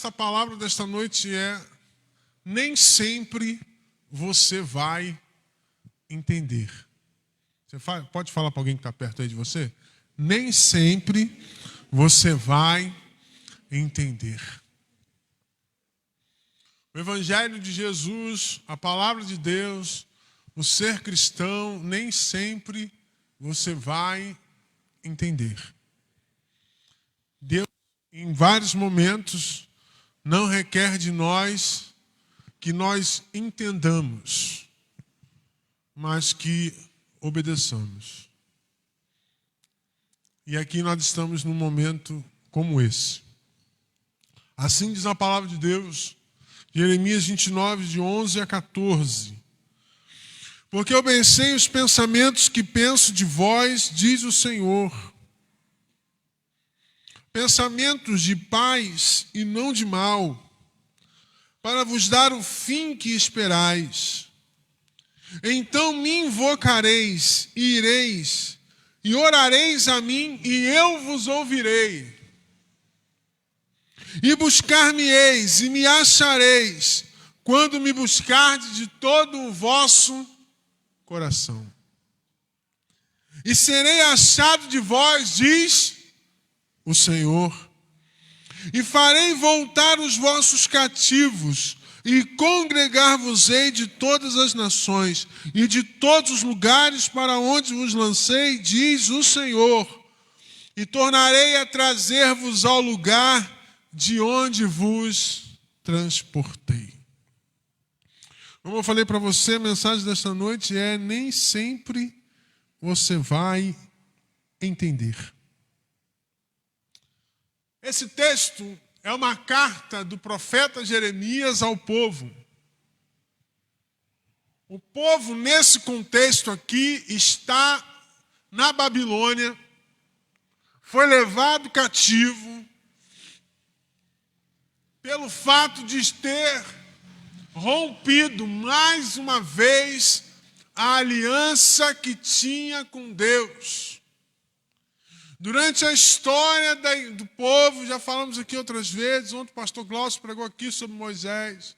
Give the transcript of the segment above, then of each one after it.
desta palavra desta noite é: nem sempre você vai entender. Você pode falar para alguém que está perto aí de você? Nem sempre você vai entender. O Evangelho de Jesus, a palavra de Deus, o ser cristão, nem sempre você vai entender. Deus, em vários momentos, não requer de nós que nós entendamos, mas que obedeçamos. E aqui nós estamos num momento como esse. Assim diz a palavra de Deus, Jeremias 29, de 11 a 14. Porque eu bem sei os pensamentos que penso de vós, diz o Senhor. Pensamentos de paz e não de mal, para vos dar o fim que esperais. Então me invocareis e ireis, e orareis a mim, e eu vos ouvirei. E buscar-me-eis, e me achareis, quando me buscardes de todo o vosso coração. E serei achado de vós, diz o Senhor. E farei voltar os vossos cativos, e congregar-vos-ei de todas as nações, e de todos os lugares para onde vos lancei, diz o Senhor. E tornarei a trazer-vos ao lugar de onde vos transportei. Como eu falei para você, a mensagem desta noite é: nem sempre você vai entender. Esse texto é uma carta do profeta Jeremias ao povo. O povo, nesse contexto aqui, está na Babilônia, foi levado cativo pelo fato de ter rompido mais uma vez a aliança que tinha com Deus. Durante a história do povo, já falamos aqui outras vezes, ontem o pastor Glaucio pregou aqui sobre Moisés.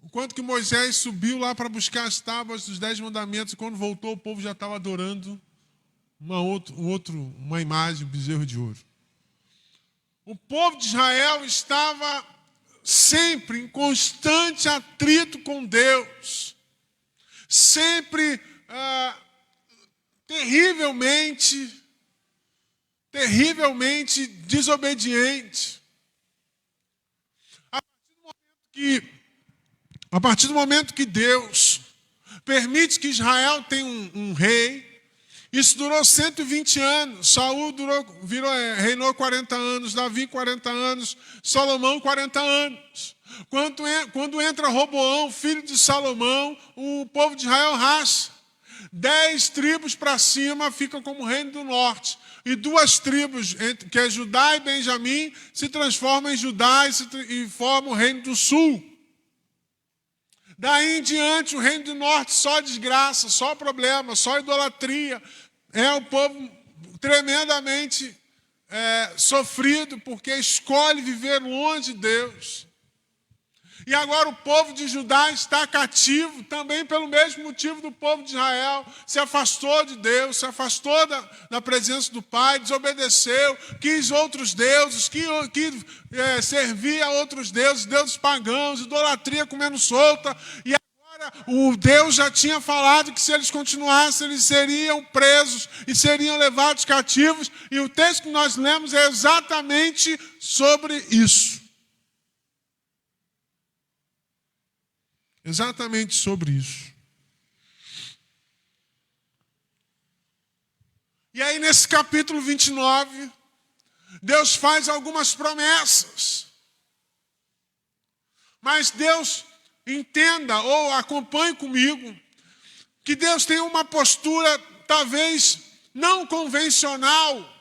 O quanto que Moisés subiu lá para buscar as tábuas dos 10 mandamentos, e quando voltou o povo já estava adorando uma imagem, um bezerro de ouro. O povo de Israel estava sempre em constante atrito com Deus, sempre terrivelmente desobediente. A partir do momento que Deus permite que Israel tenha um rei, isso durou 120 anos. Saul reinou 40 anos, Davi 40 anos, Salomão 40 anos. Quando entra Roboão, filho de Salomão, o povo de Israel racha. 10 tribos para cima ficam como reino do norte. E 2 tribos, que é Judá e Benjamim, se transformam em Judá e formam o reino do sul. Daí em diante, o reino do norte só desgraça, só problema, só idolatria. É um povo tremendamente sofrido, porque escolhe viver longe de Deus. E agora o povo de Judá está cativo, também pelo mesmo motivo do povo de Israel. Se afastou de Deus, se afastou da presença do Pai, desobedeceu, quis outros deuses, quis servir a outros deuses, deuses pagãos, idolatria comendo solta. E agora o Deus já tinha falado que se eles continuassem, eles seriam presos e seriam levados cativos. E o texto que nós lemos é exatamente sobre isso. Exatamente sobre isso. E aí, nesse capítulo 29, Deus faz algumas promessas. Mas Deus, entenda ou acompanhe comigo, que Deus tem uma postura talvez não convencional.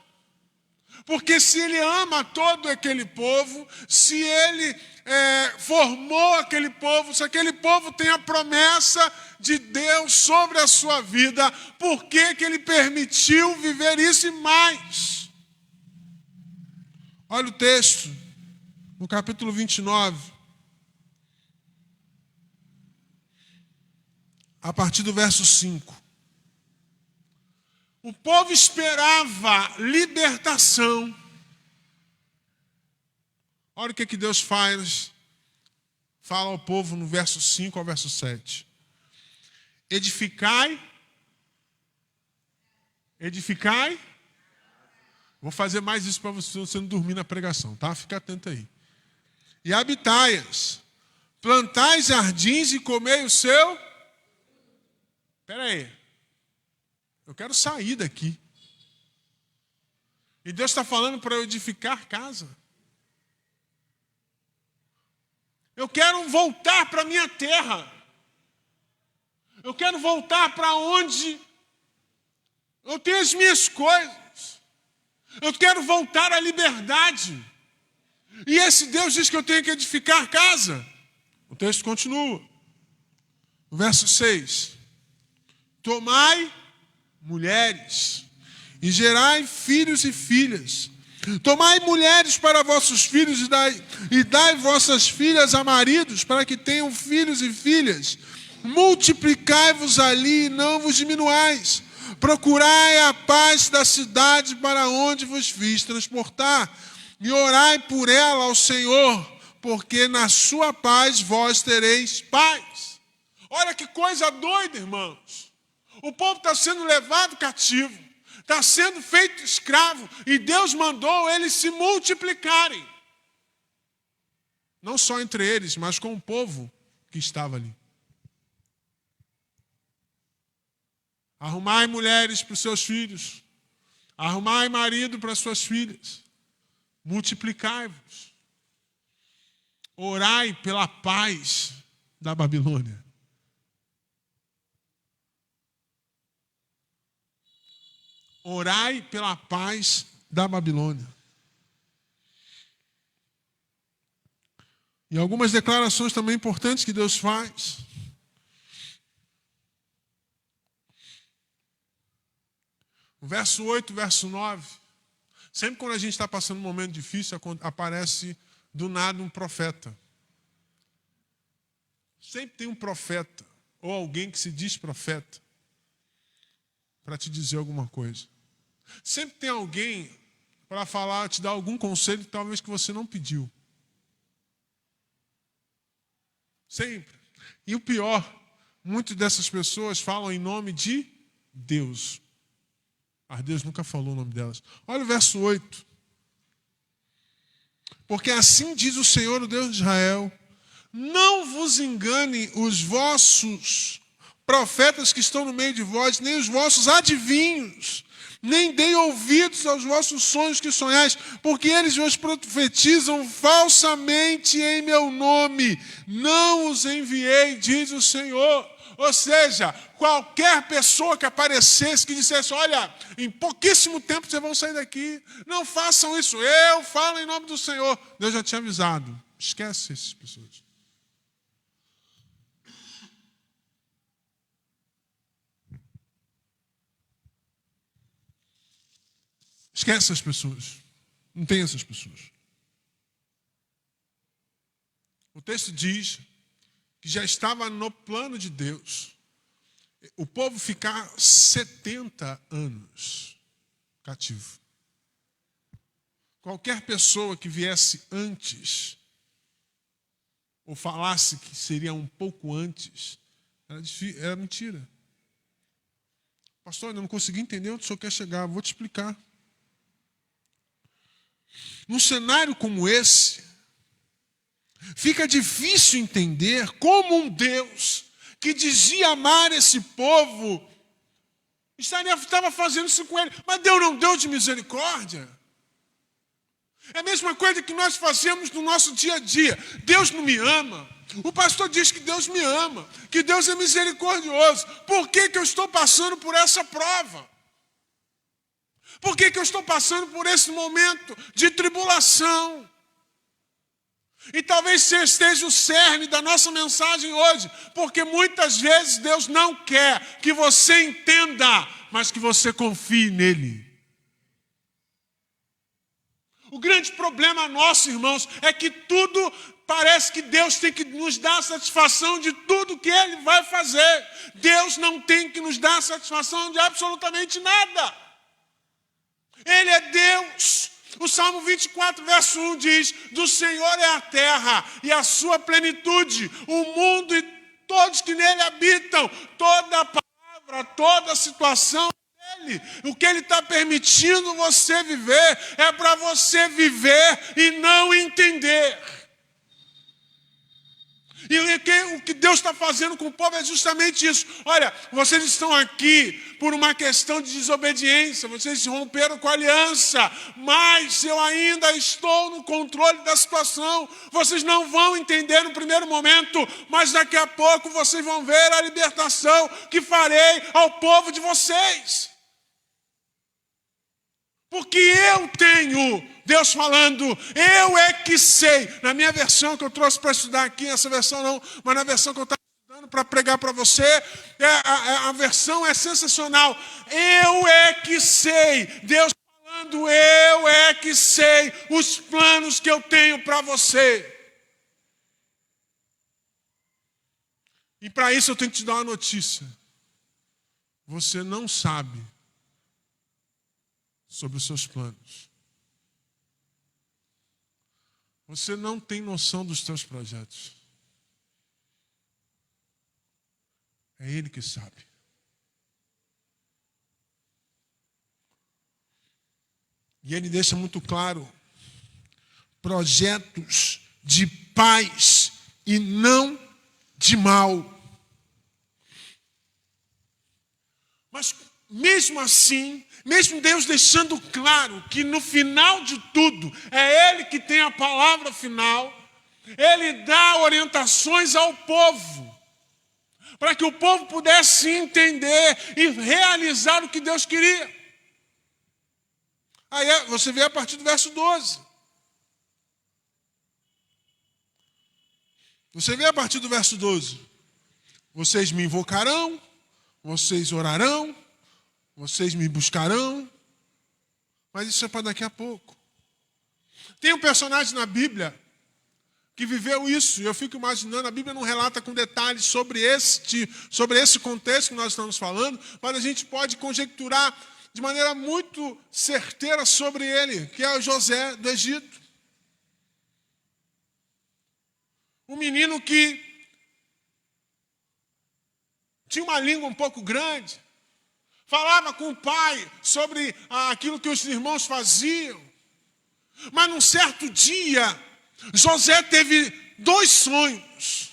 Porque se Ele ama todo aquele povo, se Ele formou aquele povo, se aquele povo tem a promessa de Deus sobre a sua vida, por que Ele permitiu viver isso e mais? Olha o texto. no capítulo 29, a partir do verso 5. O povo esperava libertação. Olha o que Deus faz. Fala ao povo no verso 5 ao verso 7. Edificai. Vou fazer mais isso para você não dormir na pregação, tá? Fica atento aí. E habitai-as. Plantai jardins e comei o seu. Espera aí. Eu quero sair daqui. E Deus está falando para eu edificar casa. Eu quero voltar para a minha terra. Eu quero voltar para onde eu tenho as minhas coisas. Eu quero voltar à liberdade. E esse Deus diz que eu tenho que edificar casa. O texto continua. O verso 6. Tomai mulheres e gerai filhos e filhas. Tomai mulheres para vossos filhos e dai vossas filhas a maridos, para que tenham filhos e filhas. Multiplicai-vos ali e não vos diminuais. Procurai a paz da cidade para onde vos fiz transportar. E orai por ela ao Senhor, porque na sua paz vós tereis paz. Olha que coisa doida, irmãos. O povo está sendo levado cativo. Está sendo feito escravo. E Deus mandou eles se multiplicarem. Não só entre eles, mas com o povo que estava ali. Arrumai mulheres para os seus filhos. Arrumai marido para as suas filhas. Multiplicai-vos. Orai pela paz da Babilônia. Orai pela paz da Babilônia. E algumas declarações também importantes que Deus faz. O verso 8, verso 9. Sempre quando a gente está passando um momento difícil, aparece do nada um profeta. Sempre tem um profeta, ou alguém que se diz profeta, para te dizer alguma coisa. Sempre tem alguém para falar, te dar algum conselho, talvez que você não pediu. Sempre. E o pior, muitas dessas pessoas falam em nome de Deus. Mas Deus nunca falou o nome delas. Olha o verso 8. Porque assim diz o Senhor, o Deus de Israel: não vos engane os vossos profetas que estão no meio de vós, nem os vossos adivinhos, nem deem ouvidos aos vossos sonhos que sonhais, porque eles vos profetizam falsamente em meu nome. Não os enviei, diz o Senhor. Ou seja, qualquer pessoa que aparecesse, que dissesse: olha, em pouquíssimo tempo vocês vão sair daqui, não façam isso, eu falo em nome do Senhor. Deus já tinha avisado. Esquece essas pessoas. Esquece essas pessoas. Não tem essas pessoas. O texto diz que já estava no plano de Deus o povo ficar 70 anos cativo. Qualquer pessoa que viesse antes, ou falasse que seria um pouco antes, era mentira. Pastor, eu não consegui entender onde o senhor quer chegar, vou te explicar. Num cenário como esse, fica difícil entender como um Deus que dizia amar esse povo estava fazendo isso com ele. Mas Deus não deu de misericórdia. É a mesma coisa que nós fazemos no nosso dia a dia. Deus não me ama. O pastor diz que Deus me ama, que Deus é misericordioso. Por que eu estou passando por essa prova? Por que eu estou passando por esse momento de tribulação? E talvez esteja o cerne da nossa mensagem hoje, porque muitas vezes Deus não quer que você entenda, mas que você confie nele. O grande problema nosso, irmãos, é que tudo parece que Deus tem que nos dar satisfação de tudo que Ele vai fazer. Deus não tem que nos dar satisfação de absolutamente nada. Ele é Deus. O Salmo 24, verso 1 diz: do Senhor é a terra e a sua plenitude, o mundo e todos que nele habitam. Toda a palavra, toda a situação dele, o que Ele está permitindo você viver, é para você viver e não entender. E o que Deus está fazendo com o povo é justamente isso. Olha, vocês estão aqui por uma questão de desobediência, vocês romperam com a aliança, mas eu ainda estou no controle da situação. Vocês não vão entender no primeiro momento, mas daqui a pouco vocês vão ver a libertação que farei ao povo de vocês. Porque eu tenho, Deus falando, eu é que sei. Na minha versão que eu trouxe para estudar aqui, essa versão não, mas na versão que eu estava estudando para pregar para você, a versão é sensacional. Eu é que sei. Deus falando, eu é que sei os planos que eu tenho para você. E para isso eu tenho que te dar uma notícia. Você não sabe sobre os seus planos. Você não tem noção dos seus projetos. É Ele que sabe. E Ele deixa muito claro: projetos de paz e não de mal. Mas mesmo assim, mesmo Deus deixando claro que no final de tudo é Ele que tem a palavra final, Ele dá orientações ao povo, para que o povo pudesse entender e realizar o que Deus queria. Aí você vê a partir do verso 12. Você vê a partir do verso 12. Vocês me invocarão, vocês orarão, vocês me buscarão, mas isso é para daqui a pouco. Tem um personagem na Bíblia que viveu isso, e eu fico imaginando, a Bíblia não relata com detalhes sobre esse contexto que nós estamos falando, mas a gente pode conjecturar de maneira muito certeira sobre ele, que é o José do Egito. Um menino que tinha uma língua um pouco grande, falava com o pai sobre aquilo que os irmãos faziam. Mas num certo dia, José teve 2 sonhos.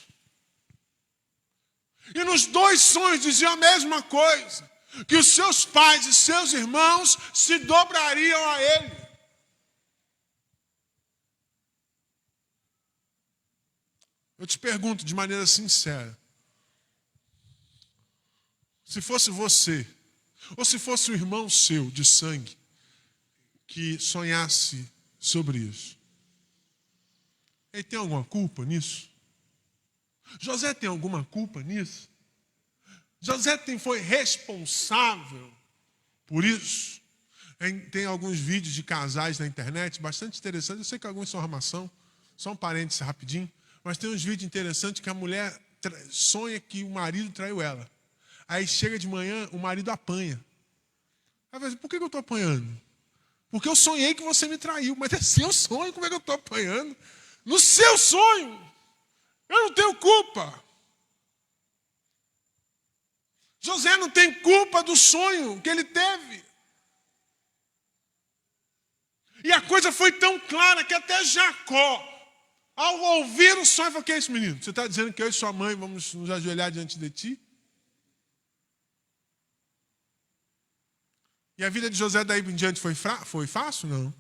E nos 2 sonhos diziam a mesma coisa: que os seus pais e seus irmãos se dobrariam a ele. Eu te pergunto de maneira sincera: se fosse você, ou se fosse um irmão seu de sangue que sonhasse sobre isso, ele tem alguma culpa nisso? José tem alguma culpa nisso? José foi responsável por isso? Tem alguns vídeos de casais na internet bastante interessantes. Eu sei que alguns são armação, só um parênteses rapidinho, mas tem uns vídeos interessantes que a mulher sonha que o marido traiu ela. Aí chega de manhã, o marido apanha. Ela fala: por que eu estou apanhando? Porque eu sonhei que você me traiu. Mas é seu sonho, como é que eu estou apanhando? No seu sonho! Eu não tenho culpa. José não tem culpa do sonho que ele teve. E a coisa foi tão clara que até Jacó, ao ouvir o sonho, falou: que é isso, menino? Você está dizendo que eu e sua mãe vamos nos ajoelhar diante de ti? E a vida de José daí em diante foi fácil? Não.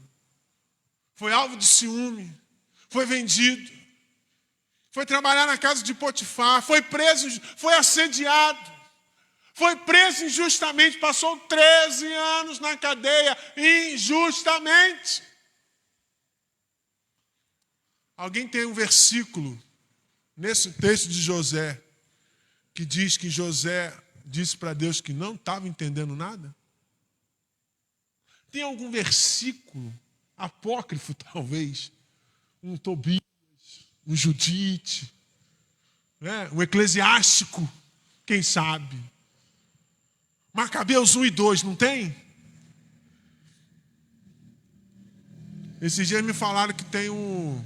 Foi alvo de ciúme, foi vendido, foi trabalhar na casa de Potifar, foi preso, foi assediado, foi preso injustamente, passou 13 anos na cadeia, injustamente. Alguém tem um versículo nesse texto de José que diz que José disse para Deus que não estava entendendo nada? Tem algum versículo apócrifo talvez, um Tobias, um Judite, né? Um eclesiástico, quem sabe. Macabeus 1 e 2, não tem? Esses dias me falaram que tem um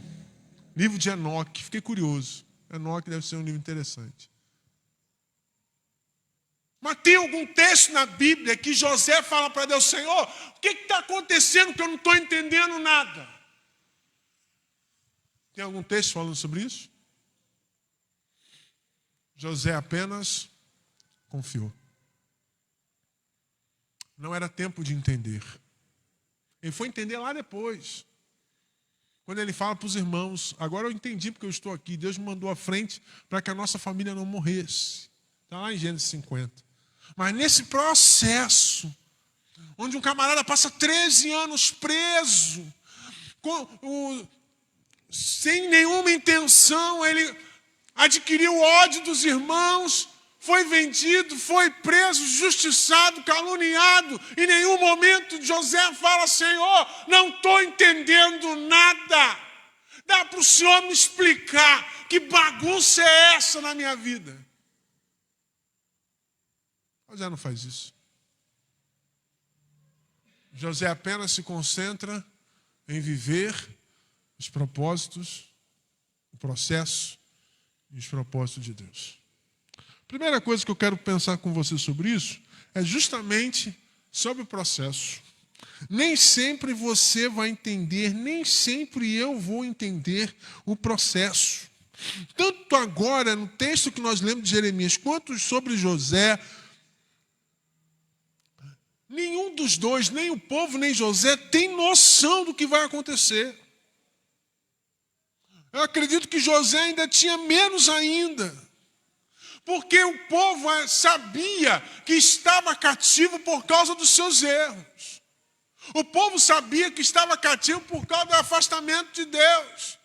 livro de Enoque, fiquei curioso. Enoque deve ser um livro interessante. Mas tem algum texto na Bíblia que José fala para Deus: Senhor, o que está acontecendo que eu não estou entendendo nada? Tem algum texto falando sobre isso? José apenas confiou. Não era tempo de entender. Ele foi entender lá depois. Quando ele fala para os irmãos: agora eu entendi porque eu estou aqui. Deus me mandou à frente para que a nossa família não morresse. Está lá em Gênesis 50. Mas nesse processo, onde um camarada passa 13 anos preso, sem nenhuma intenção, ele adquiriu ódio dos irmãos, foi vendido, foi preso, justiçado, caluniado. Em nenhum momento José fala: Senhor, não estou entendendo nada. Dá para o Senhor me explicar que bagunça é essa na minha vida? José não faz isso. José apenas se concentra em viver os propósitos, o processo e os propósitos de Deus. A primeira coisa que eu quero pensar com você sobre isso é justamente sobre o processo. Nem sempre você vai entender, nem sempre eu vou entender o processo. Tanto agora, no texto que nós lemos de Jeremias, quanto sobre José, nenhum dos dois, nem o povo, nem José, tem noção do que vai acontecer. Eu acredito que José ainda tinha menos ainda. Porque o povo sabia que estava cativo por causa dos seus erros. O povo sabia que estava cativo por causa do afastamento de Deus,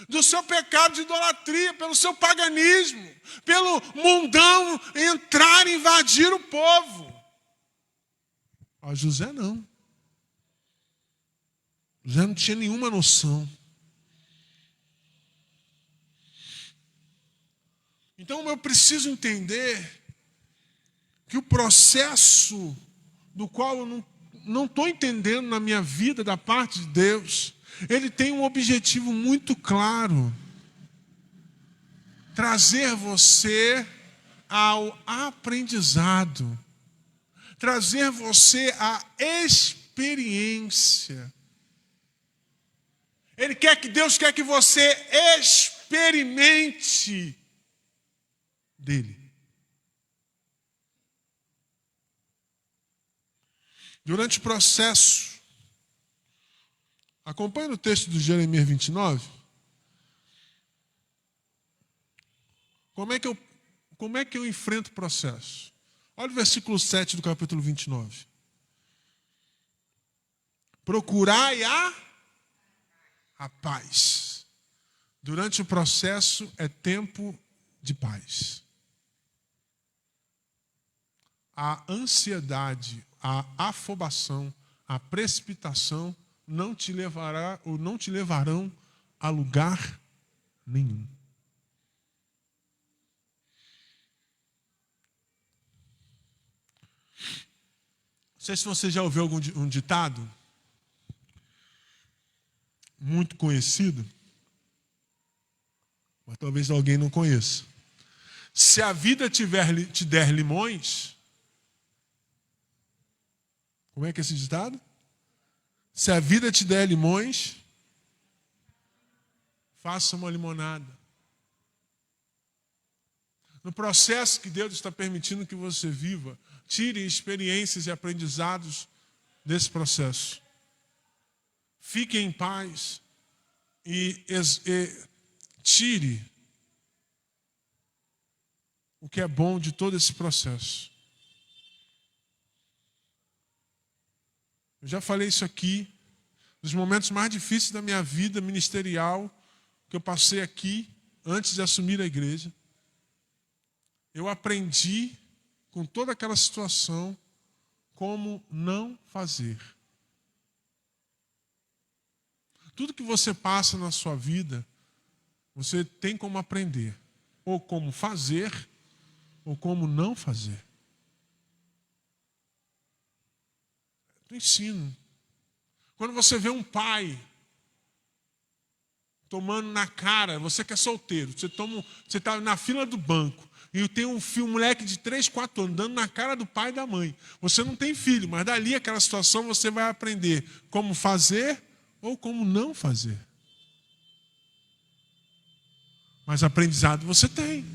do seu pecado de idolatria, pelo seu paganismo, pelo mundão entrar e invadir o povo. A José não. José não tinha nenhuma noção. Então eu preciso entender que o processo do qual eu não estou entendendo na minha vida da parte de Deus, ele tem um objetivo muito claro: trazer você ao aprendizado, trazer você à experiência. Deus quer que você experimente dele. Durante o processo, acompanhe o texto do Jeremias 29. Como é que eu enfrento o processo? Olha o versículo 7 do capítulo 29. Procurai a paz. Durante o processo é tempo de paz. A ansiedade, a afobação, a precipitação não te levarão a lugar nenhum. Não sei se você já ouviu um ditado muito conhecido, mas talvez alguém não conheça. Se a vida te der limões, como é que é esse ditado? Se a vida te der limões, faça uma limonada. No processo que Deus está permitindo que você viva, tire experiências e aprendizados desse processo. Fique em paz e tire o que é bom de todo esse processo. Eu já falei isso aqui, nos momentos mais difíceis da minha vida ministerial, que eu passei aqui, antes de assumir a igreja. Eu aprendi, com toda aquela situação, como não fazer. Tudo que você passa na sua vida, você tem como aprender. Ou como fazer, ou como não fazer. Do ensino. Quando você vê um pai tomando na cara, você que é solteiro, você está na fila do banco e tem um moleque de 3, 4 anos dando na cara do pai e da mãe. Você não tem filho, mas dali aquela situação você vai aprender como fazer ou como não fazer. Mas aprendizado você tem.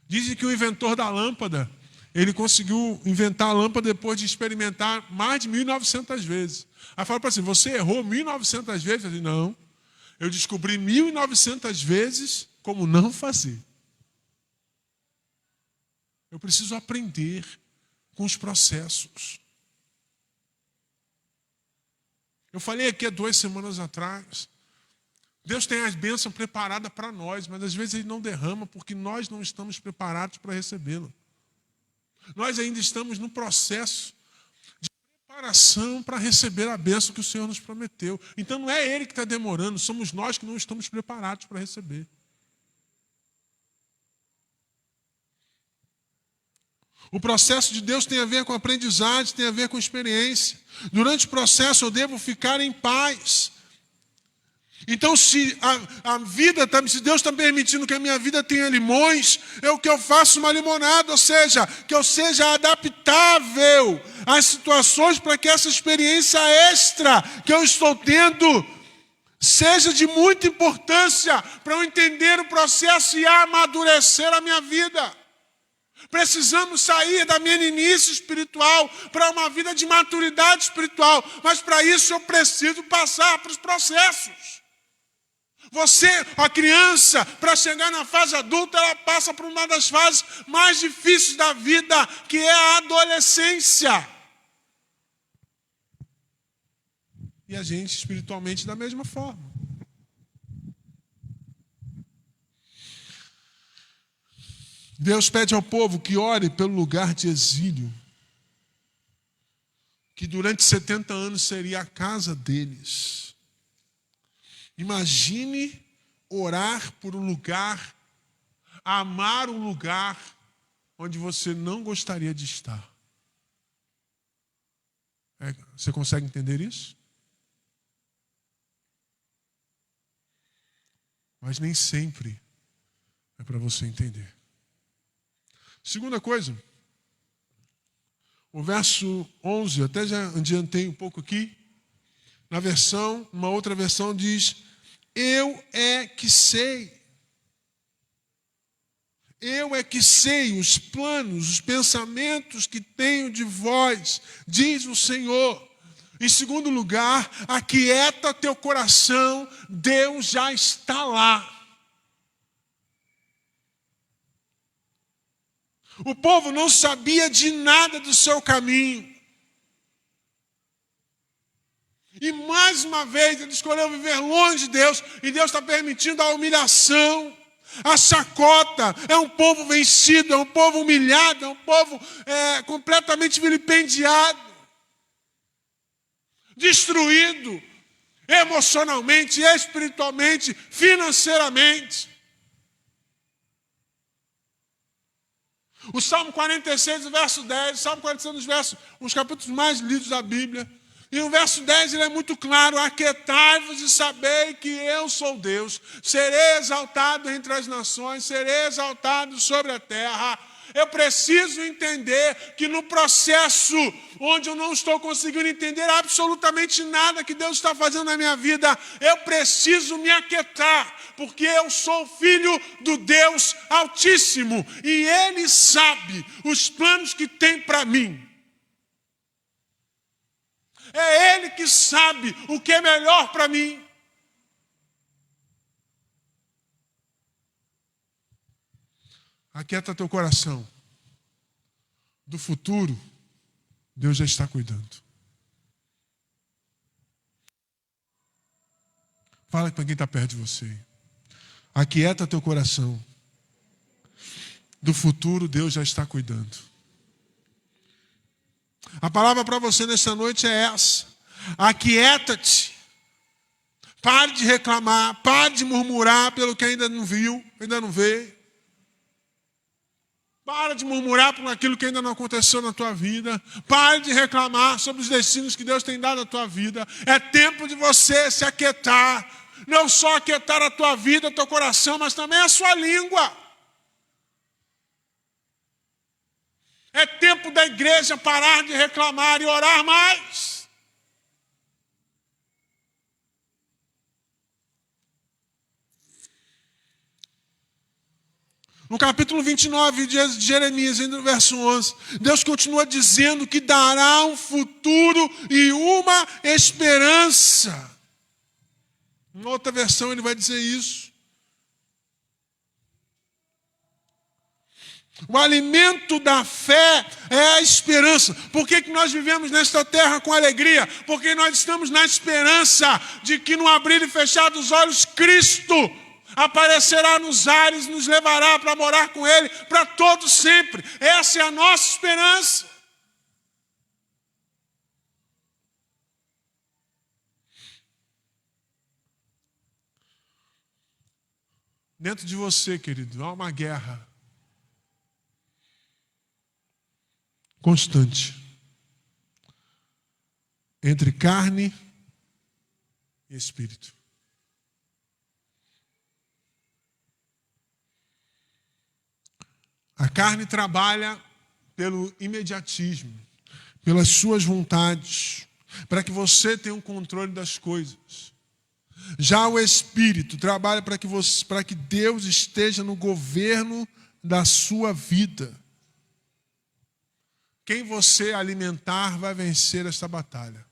Dizem que o inventor da lâmpada, ele conseguiu inventar a lâmpada depois de experimentar mais de 1.900 vezes. Aí fala para assim, você errou 1.900 vezes? Eu disse, não, eu descobri 1.900 vezes como não fazer. Eu preciso aprender com os processos. Eu falei aqui há 2 semanas atrás, Deus tem as bênçãos preparadas para nós, mas às vezes Ele não derrama porque nós não estamos preparados para recebê-lo. Nós ainda estamos no processo de preparação para receber a bênção que o Senhor nos prometeu. Então não é Ele que está demorando, somos nós que não estamos preparados para receber. O processo de Deus tem a ver com aprendizagem, tem a ver com experiência. Durante o processo eu devo ficar em paz. Então, se Deus está permitindo que a minha vida tenha limões, que eu faça uma limonada, ou seja, que eu seja adaptável às situações para que essa experiência extra que eu estou tendo seja de muita importância para eu entender o processo e amadurecer a minha vida. Precisamos sair da meninice espiritual para uma vida de maturidade espiritual, mas para isso eu preciso passar para os processos. Você, a criança, para chegar na fase adulta, ela passa por uma das fases mais difíceis da vida, que é a adolescência. E a gente, espiritualmente, da mesma forma. Deus pede ao povo que ore pelo lugar de exílio, que durante 70 anos seria a casa deles. Imagine orar por um lugar, amar um lugar onde você não gostaria de estar. Você consegue entender isso? Mas nem sempre é para você entender. Segunda coisa, o verso 11, até já adiantei um pouco aqui. Uma outra versão diz, eu é que sei. Eu é que sei os planos, os pensamentos que tenho de vós, diz o Senhor. Em segundo lugar, aquieta teu coração, Deus já está lá. O povo não sabia de nada do seu caminho. E mais uma vez ele escolheu viver longe de Deus, e Deus está permitindo a humilhação, a chacota. É um povo vencido, é um povo humilhado, é um povo completamente vilipendiado, destruído emocionalmente, espiritualmente, financeiramente. O Salmo 46, verso 10, o Salmo 46, um dos capítulos mais lidos da Bíblia. E no verso 10 ele é muito claro, aquietai-vos e sabei que eu sou Deus, serei exaltado entre as nações, serei exaltado sobre a terra. Eu preciso entender que no processo onde eu não estou conseguindo entender absolutamente nada que Deus está fazendo na minha vida, eu preciso me aquietar, porque eu sou filho do Deus Altíssimo e Ele sabe os planos que tem para mim. É Ele que sabe o que é melhor para mim. Aquieta teu coração. Do futuro, Deus já está cuidando. Fala para quem está perto de você. Aquieta teu coração. Do futuro, Deus já está cuidando. A palavra para você nesta noite é essa. Aquieta-te Pare de reclamar, pare de murmurar pelo que ainda não viu, ainda não veio. Para de murmurar por aquilo que ainda não aconteceu na tua vida. Pare de reclamar sobre os destinos que Deus tem dado à tua vida. É tempo de você se aquietar. Não só aquietar a tua vida, o teu coração, mas também a sua língua. É tempo da igreja parar de reclamar e orar mais. No capítulo 29 de Jeremias, ainda no verso 11, Deus continua dizendo que dará um futuro e uma esperança. Em outra versão ele vai dizer isso. O alimento da fé é a esperança. Por que nós vivemos nesta terra com alegria? Porque nós estamos na esperança de que no abrir e fechar dos olhos, Cristo aparecerá nos ares, nos levará para morar com Ele para todo sempre. Essa é a nossa esperança. Dentro de você, querido, há uma guerra constante entre carne e espírito. A carne trabalha pelo imediatismo, pelas suas vontades, para que você tenha um controle das coisas. Já o Espírito trabalha para que Deus esteja no governo da sua vida. Quem você alimentar vai vencer esta batalha.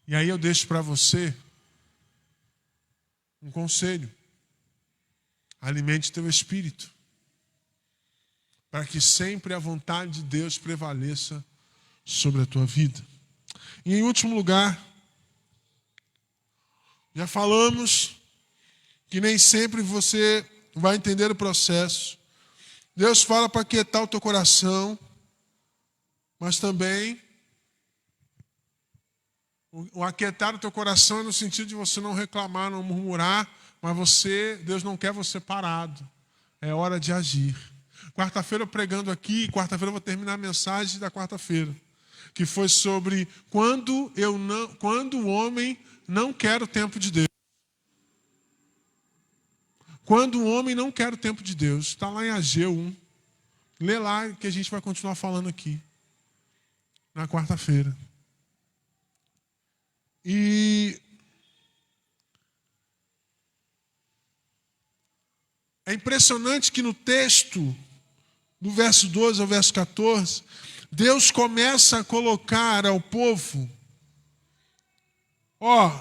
E aí eu deixo para você um conselho. Alimente teu espírito, para que sempre a vontade de Deus prevaleça sobre a tua vida. E em último lugar, já falamos que nem sempre você vai entender o processo. Deus fala para aquietar o teu coração, mas também o aquietar o teu coração é no sentido de você não reclamar, não murmurar, mas Deus não quer você parado. É hora de agir. Quarta-feira eu pregando aqui, quarta-feira eu vou terminar a mensagem da quarta-feira, que foi sobre quando o homem não quer o tempo de Deus. Quando o homem não quer o tempo de Deus. Está lá em Ageu 1. Lê lá que a gente vai continuar falando aqui na quarta-feira. E é impressionante que no texto, do verso 12 ao verso 14, Deus começa a colocar ao povo: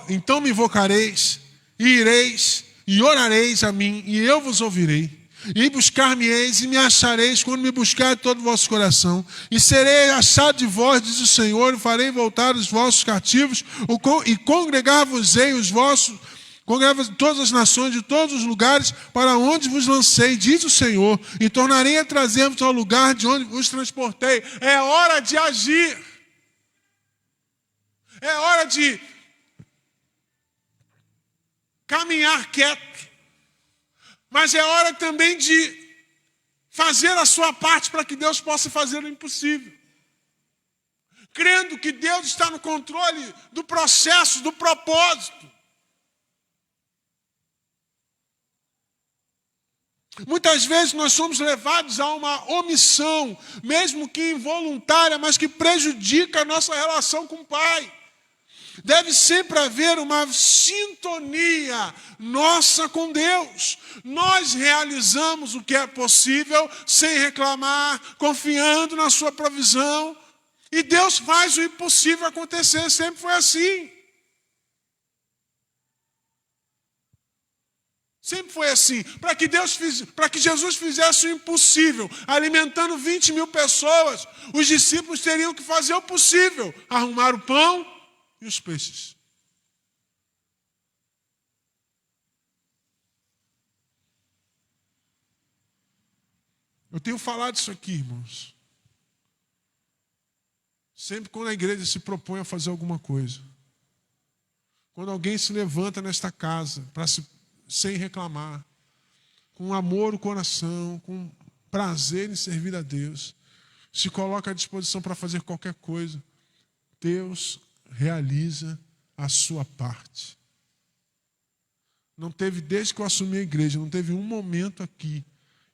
então me invocareis, e ireis, e orareis a mim, e eu vos ouvirei. E buscar-me-eis, e me achareis, quando me buscar de todo o vosso coração. E serei achado de vós, diz o Senhor, e farei voltar os vossos cativos, e congregar-vos-ei congregar todas as nações de todos os lugares para onde vos lancei, diz o Senhor, e tornarei a trazer-vos ao lugar de onde vos transportei. É hora de agir. É hora de caminhar quieto. Mas é hora também de fazer a sua parte para que Deus possa fazer o impossível. Crendo que Deus está no controle do processo, do propósito. Muitas vezes nós somos levados a uma omissão, mesmo que involuntária, mas que prejudica a nossa relação com o Pai. Deve sempre haver uma sintonia nossa com Deus. Nós realizamos o que é possível sem reclamar, confiando na sua provisão. E Deus faz o impossível acontecer, sempre foi assim. Sempre foi assim. Para que Jesus fizesse o impossível, alimentando 20.000 pessoas, os discípulos teriam que fazer o possível, arrumar o pão e os peixes. Eu tenho falado isso aqui, irmãos. Sempre quando a igreja se propõe a fazer alguma coisa. Quando alguém se levanta nesta casa sem reclamar, com amor no coração, com prazer em servir a Deus, se coloca à disposição para fazer qualquer coisa, Deus realiza a sua parte. Não teve, desde que eu assumi a igreja, não teve um momento aqui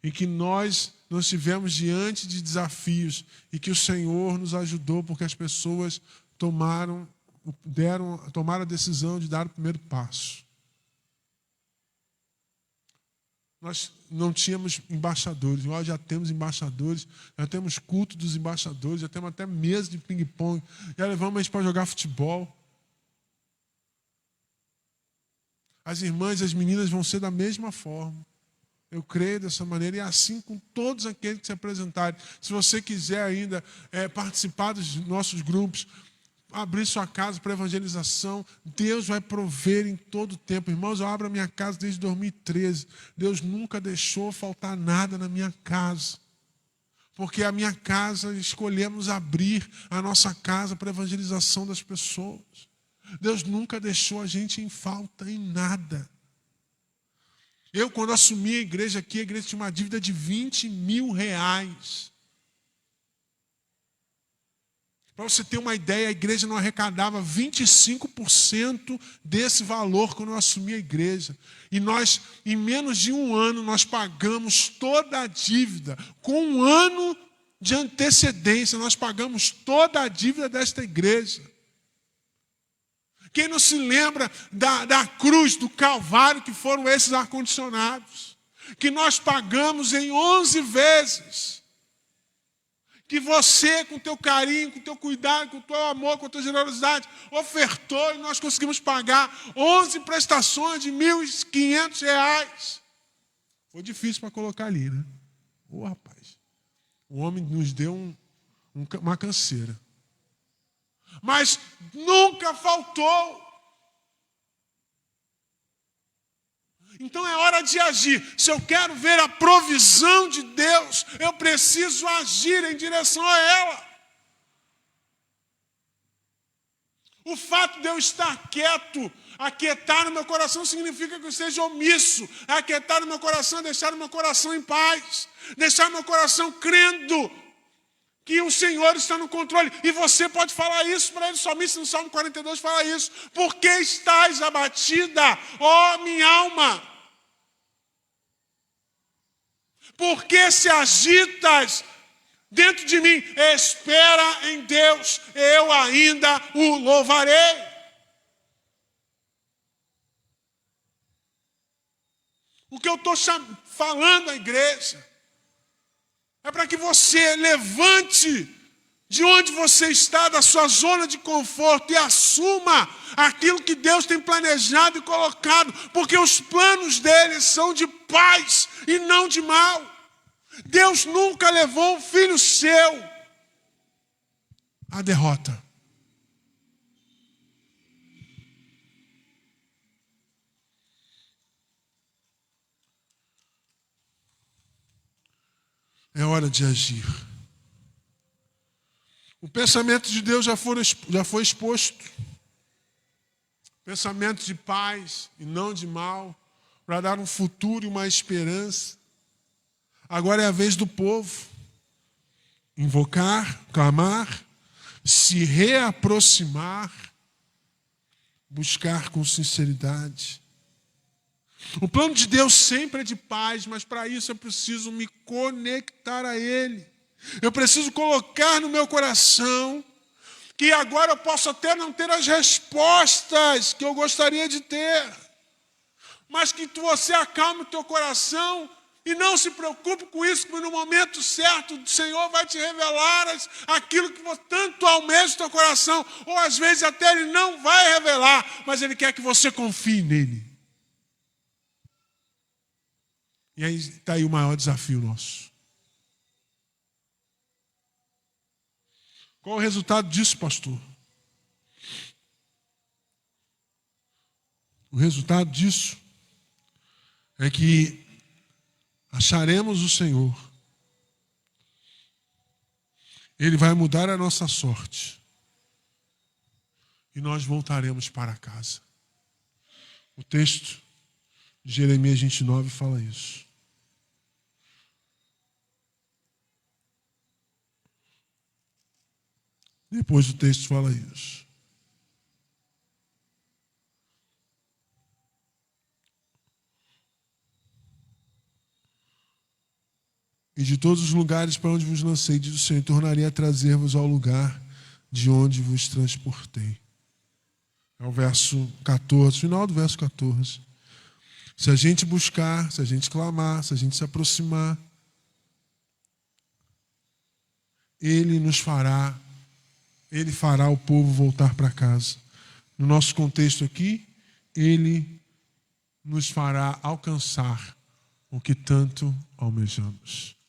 em que nós não estivemos diante de desafios e que o Senhor nos ajudou porque as pessoas tomaram a decisão de dar o primeiro passo. Nós não tínhamos embaixadores, nós já temos embaixadores, já temos culto dos embaixadores, já temos até mesa de ping-pong, já levamos a gente para jogar futebol. As irmãs e as meninas vão ser da mesma forma. Eu creio dessa maneira, e assim com todos aqueles que se apresentarem. Se você quiser ainda participar dos nossos grupos, abrir sua casa para evangelização, Deus vai prover em todo o tempo. Irmãos, eu abro a minha casa desde 2013. Deus nunca deixou faltar nada na minha casa. Porque a minha casa, escolhemos abrir a nossa casa para a evangelização das pessoas. Deus nunca deixou a gente em falta em nada. Eu, quando assumi a igreja aqui, a igreja tinha uma dívida de R$20 mil. Para você ter uma ideia, a igreja não arrecadava 25% desse valor quando eu assumi a igreja. E nós, em menos de um ano, nós pagamos toda a dívida. Com um ano de antecedência, nós pagamos toda a dívida desta igreja. Quem não se lembra da cruz, do Calvário, que foram esses ar-condicionados? Que nós pagamos em 11 vezes. Que você, com o teu carinho, com o teu cuidado, com o teu amor, com a tua generosidade, ofertou e nós conseguimos pagar 11 prestações de R$1.500. Foi difícil para colocar ali, né? Ô, rapaz, o homem nos deu uma canseira. Mas nunca faltou. Então é hora de agir. Se eu quero ver a provisão de Deus, eu preciso agir em direção a ela. O fato de eu estar quieto, aquietar no meu coração, significa que eu seja omisso. Aquietar no meu coração, deixar o meu coração em paz. Deixar o meu coração crendo que o Senhor está no controle. E você pode falar isso para ele. O salmista no Salmo 42 fala isso. Por que estás abatida, ó minha alma? Por que se agitas dentro de mim? Espera em Deus, eu ainda o louvarei. O que eu estou falando à igreja é para que você levante de onde você está, da sua zona de conforto, e assuma aquilo que Deus tem planejado e colocado, porque os planos dele são de paz e não de mal. Deus nunca levou um filho seu à derrota. É hora de agir. O pensamento de Deus já foi exposto. Pensamento de paz e não de mal, para dar um futuro e uma esperança. Agora é a vez do povo invocar, clamar, se reaproximar, buscar com sinceridade. O plano de Deus sempre é de paz, mas para isso eu preciso me conectar a Ele. Eu preciso colocar no meu coração que agora eu posso até não ter as respostas que eu gostaria de ter, mas que você acalme o teu coração e não se preocupe com isso, porque no momento certo o Senhor vai te revelar aquilo que tanto almeja o teu coração, ou às vezes até Ele não vai revelar, mas Ele quer que você confie nele. E aí está aí o maior desafio nosso. Qual o resultado disso, pastor? O resultado disso é que acharemos o Senhor. Ele vai mudar a nossa sorte. E nós voltaremos para casa. O texto de Jeremias 29 fala isso. Depois do texto fala isso. E de todos os lugares para onde vos lancei, diz o Senhor, tornarei a trazer-vos ao lugar de onde vos transportei. É o verso 14, final do verso 14. Se a gente buscar, se a gente clamar, se a gente se aproximar, Ele fará o povo voltar para casa. No nosso contexto aqui, Ele nos fará alcançar o que tanto almejamos.